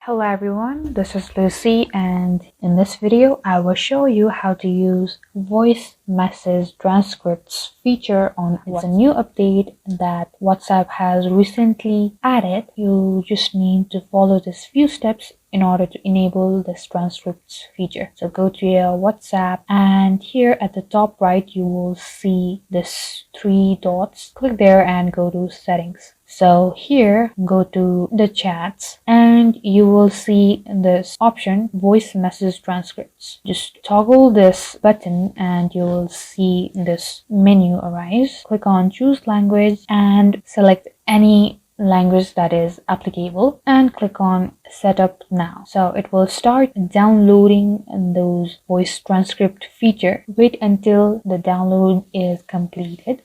Hello everyone, this is Lucy, and in this video I will show you how to use voice message transcripts feature on WhatsApp. It's a new update that WhatsApp has recently added. You just need to follow these few steps in order to enable this transcripts feature. So go to your WhatsApp, and here at the top right you will see this three dots. Click there and go to settings. So here go to the chats and you will see this option voice message transcripts. Just toggle this button and you will see this menu arise. Click on choose language and select any language that is applicable and click on setup now. So it will start downloading those voice transcript feature. Wait until the download is completed.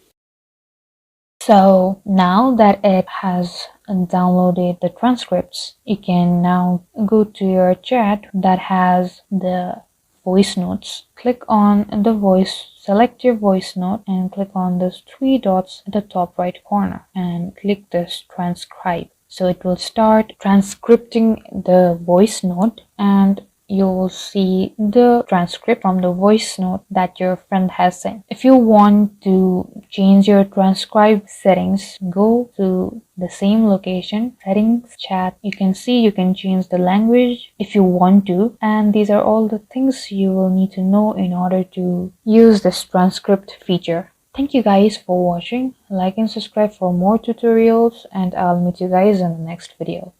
So now that it has downloaded the transcripts, you can now go to your chat that has the voice notes. Click on the voice, select your voice note and click on those three dots at the top right corner and click this transcribe. So it will start transcripting the voice note and you will see the transcript from the voice note that your friend has sent. If you want to change your transcribe settings, go to the same location, settings, chat. You can see you can change the language if you want to, and these are all the things you will need to know in order to use this transcript feature. Thank you guys for watching. Like and subscribe for more tutorials, and I'll meet you guys in the next video.